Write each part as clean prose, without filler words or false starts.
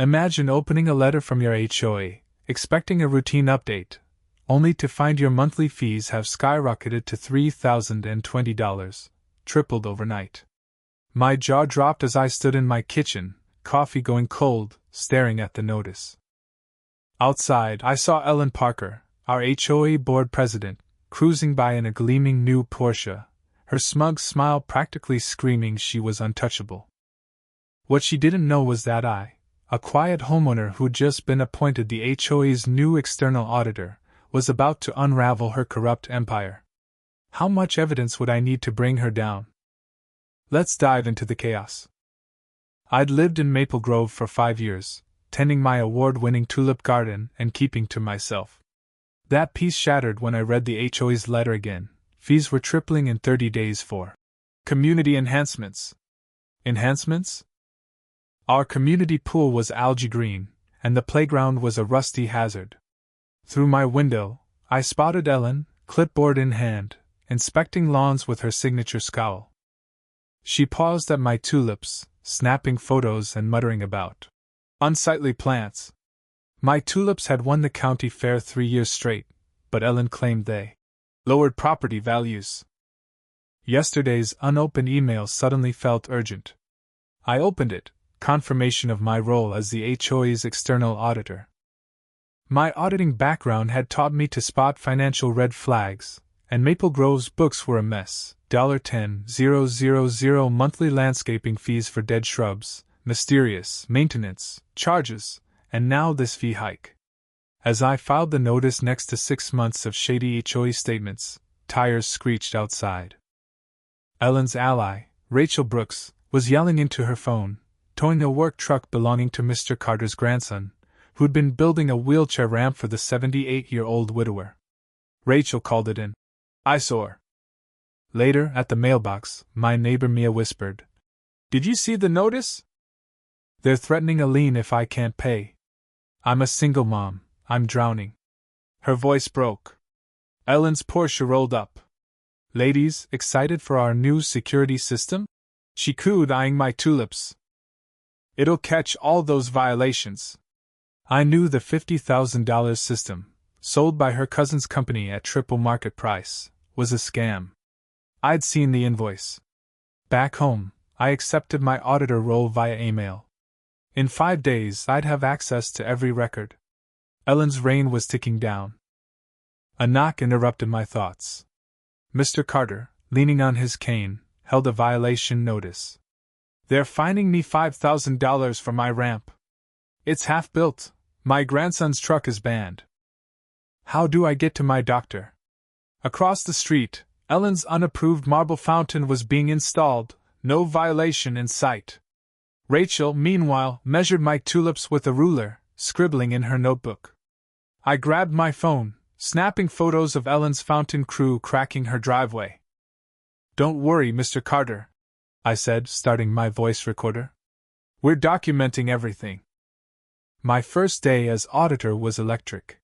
Imagine opening a letter from your HOA, expecting a routine update, only to find your monthly fees have skyrocketed to $3,020, tripled overnight. My jaw dropped as I stood in my kitchen, coffee going cold, staring at the notice. Outside, I saw Ellen Parker, our HOA board president, cruising by in a gleaming new Porsche, her smug smile practically screaming she was untouchable. What she didn't know was that I, a quiet homeowner who'd just been appointed the HOA's new external auditor, was about to unravel her corrupt empire. How much evidence would I need to bring her down? Let's dive into the chaos. I'd lived in Maple Grove for 5 years, tending my award-winning tulip garden and keeping to myself. That peace shattered when I read the HOA's letter again. Fees were tripling in 30 days for community enhancements. Enhancements? Our community pool was algae green, and the playground was a rusty hazard. Through my window, I spotted Ellen, clipboard in hand, inspecting lawns with her signature scowl. She paused at my tulips, snapping photos and muttering about unsightly plants. My tulips had won the county fair 3 years straight, but Ellen claimed they lowered property values. Yesterday's unopened email suddenly felt urgent. I opened it, confirmation of my role as the HOA's external auditor. My auditing background had taught me to spot financial red flags, and Maple Grove's books were a mess. $10,000 monthly landscaping fees for dead shrubs, mysterious maintenance charges, and now this fee hike. As I filed the notice next to 6 months of shady HOA statements, tires screeched outside. Ellen's ally, Rachel Brooks, was yelling into her phone, towing a work truck belonging to Mr. Carter's grandson, who'd been building a wheelchair ramp for the 78-year-old widower. Rachel called it an eyesore. Later, at the mailbox, my neighbor Mia whispered, "Did you see the notice? They're threatening a lien if I can't pay. I'm a single mom, I'm drowning." Her voice broke. Ellen's Porsche rolled up. "Ladies, excited for our new security system?" she cooed, eyeing my tulips. "It'll catch all those violations." I knew the $50,000 system, sold by her cousin's company at triple market price, was a scam. I'd seen the invoice. Back home, I accepted my auditor role via email. In 5 days, I'd have access to every record. Ellen's reign was ticking down. A knock interrupted my thoughts. Mr. Carter, leaning on his cane, held a violation notice. "They're fining me $5,000 for my ramp. It's half built. My grandson's truck is banned. How do I get to my doctor?" Across the street, Ellen's unapproved marble fountain was being installed, no violation in sight. Rachel, meanwhile, measured my tulips with a ruler, scribbling in her notebook. I grabbed my phone, snapping photos of Ellen's fountain crew cracking her driveway. "Don't worry, Mr. Carter," I said, starting my voice recorder. "We're documenting everything." My first day as auditor was electric.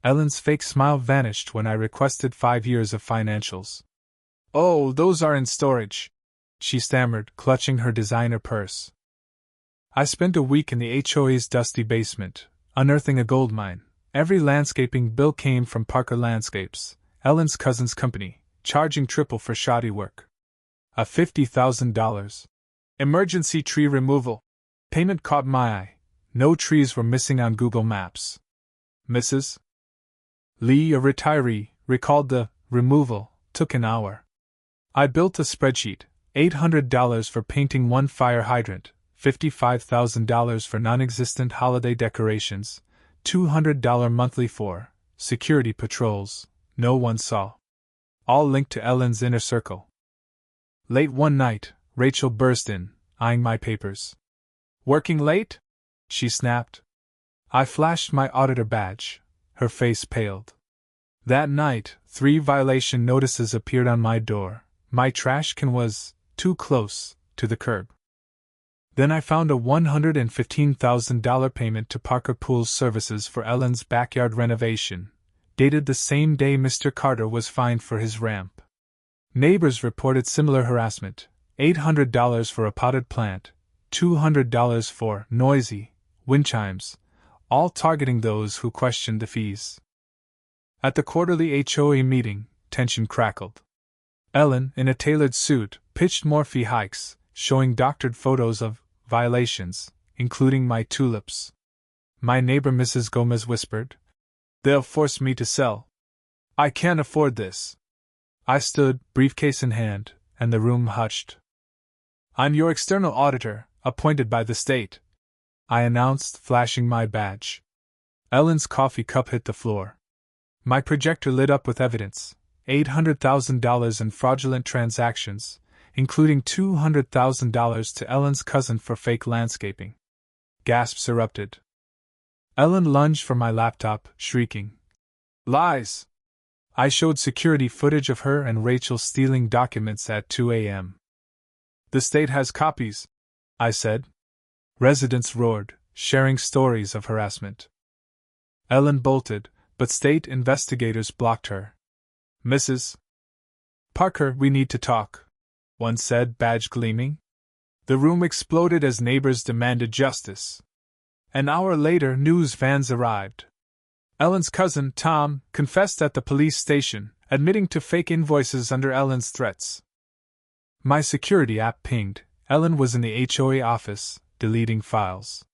Ellen's fake smile vanished when I requested 5 years of financials. "Oh, those are in storage," she stammered, clutching her designer purse. I spent a week in the HOA's dusty basement, unearthing a gold mine. Every landscaping bill came from Parker Landscapes, Ellen's cousin's company, charging triple for shoddy work. A $50,000 emergency tree removal payment caught my eye. No trees were missing on Google Maps. Mrs. Lee, a retiree, recalled the removal took an hour. I built a spreadsheet: $800 for painting one fire hydrant, $55,000 for non-existent holiday decorations, $200 monthly for security patrols no one saw. All linked to Ellen's inner circle. Late one night, Rachel burst in, eyeing my papers. "Working late?" she snapped. I flashed my auditor badge. Her face paled. That night, 3 violation notices appeared on my door. My trash can was too close to the curb. Then I found a $115,000 payment to Parker Pool's services for Ellen's backyard renovation, dated the same day Mr. Carter was fined for his ramp. Neighbors reported similar harassment: $800 for a potted plant, $200 for noisy wind chimes, all targeting those who questioned the fees. At the quarterly HOA meeting, tension crackled. Ellen, in a tailored suit, pitched more fee hikes, showing doctored photos of violations, including my tulips. My neighbor Mrs. Gomez whispered, "They'll force me to sell. I can't afford this." I stood, briefcase in hand, and the room hushed. "I'm your external auditor, appointed by the state," I announced, flashing my badge. Ellen's coffee cup hit the floor. My projector lit up with evidence: $800,000 in fraudulent transactions, including $200,000 to Ellen's cousin for fake landscaping. Gasps erupted. Ellen lunged for my laptop, shrieking, "Lies!" I showed security footage of her and Rachel stealing documents at 2 a.m. "The state has copies," I said. Residents roared, sharing stories of harassment. Ellen bolted, but state investigators blocked her. "Mrs. Parker, we need to talk," one said, badge gleaming. The room exploded as neighbors demanded justice. An hour later, news vans arrived. Ellen's cousin, Tom, confessed at the police station, admitting to fake invoices under Ellen's threats. My security app pinged. Ellen was in the HOA office, deleting files.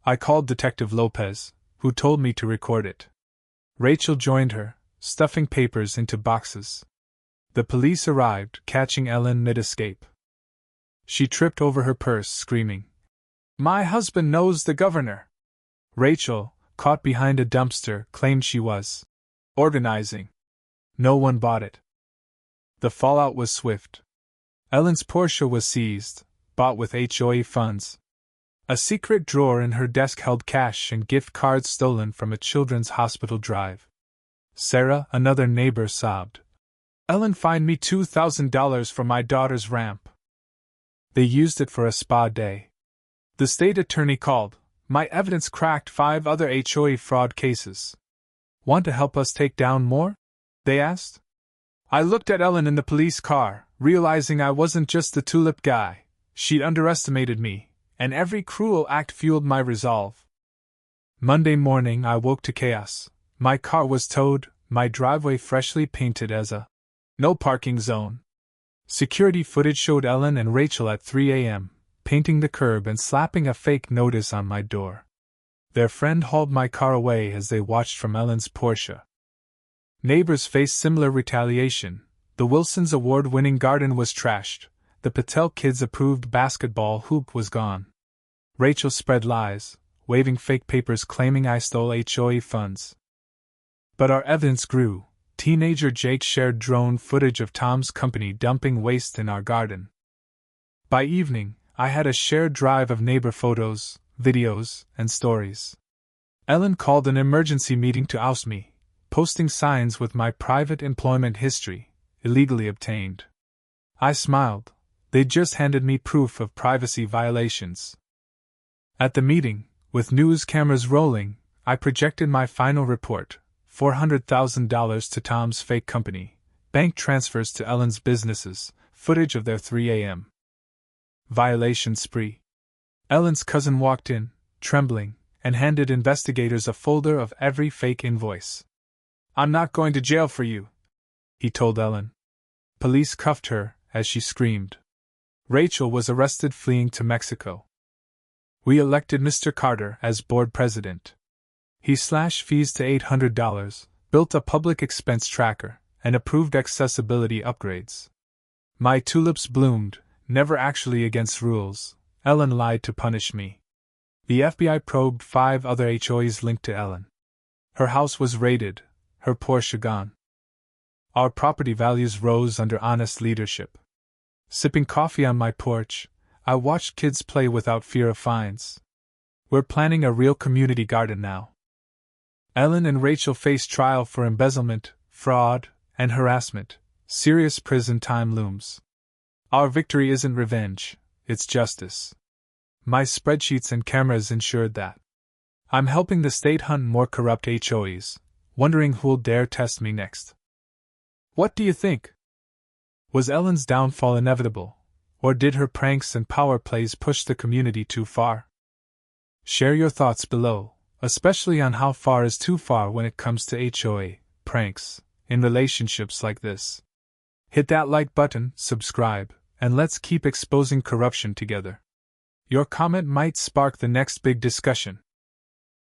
I called Detective Lopez, who told me to record it. Rachel joined her, stuffing papers into boxes. The police arrived, catching Ellen mid-escape. She tripped over her purse, screaming, "My husband knows the governor!" Rachel, caught behind a dumpster, claimed she was organizing. No one bought it. The fallout was swift. Ellen's Porsche was seized, bought with HOA funds. A secret drawer in her desk held cash and gift cards stolen from a children's hospital drive. Sarah, another neighbor, sobbed, "Ellen fined me $2,000 for my daughter's ramp. They used it for a spa day." The state attorney called. "My evidence cracked 5 other HOA fraud cases." "Want to help us take down more?" they asked. I looked at Ellen in the police car, realizing I wasn't just the tulip guy. She'd underestimated me, and every cruel act fueled my resolve. Monday morning I woke to chaos. My car was towed, my driveway freshly painted as a no parking zone. Security footage showed Ellen and Rachel at 3 a.m. painting the curb and slapping a fake notice on my door. Their friend hauled my car away as they watched from Ellen's Porsche. Neighbors faced similar retaliation. The Wilsons' award-winning garden was trashed. The Patel kids' approved basketball hoop was gone. Rachel spread lies, waving fake papers claiming I stole HOA funds. But our evidence grew. Teenager Jake shared drone footage of Tom's company dumping waste in our garden. By evening, I had a shared drive of neighbor photos, videos, and stories. Ellen called an emergency meeting to oust me, posting signs with my private employment history, illegally obtained. I smiled. They'd just handed me proof of privacy violations. At the meeting, with news cameras rolling, I projected my final report: $400,000 to Tom's fake company, bank transfers to Ellen's businesses, footage of their 3 a.m. violation spree. Ellen's cousin walked in, trembling, and handed investigators a folder of every fake invoice. "I'm not going to jail for you," he told Ellen. Police cuffed her as she screamed. Rachel was arrested fleeing to Mexico. We elected Mr. Carter as board president. He slashed fees to $800, built a public expense tracker, and approved accessibility upgrades. My tulips bloomed, never actually against rules. Ellen lied to punish me. The FBI probed 5 other HOAs linked to Ellen. Her house was raided, her Porsche gone. Our property values rose under honest leadership. Sipping coffee on my porch, I watched kids play without fear of fines. We're planning a real community garden now. Ellen and Rachel face trial for embezzlement, fraud, and harassment. Serious prison time looms. Our victory isn't revenge, it's justice. My spreadsheets and cameras ensured that. I'm helping the state hunt more corrupt HOAs, wondering who'll dare test me next. What do you think? Was Ellen's downfall inevitable, or did her pranks and power plays push the community too far? Share your thoughts below, especially on how far is too far when it comes to HOA pranks in relationships like this. Hit that like button, subscribe, and let's keep exposing corruption together. Your comment might spark the next big discussion.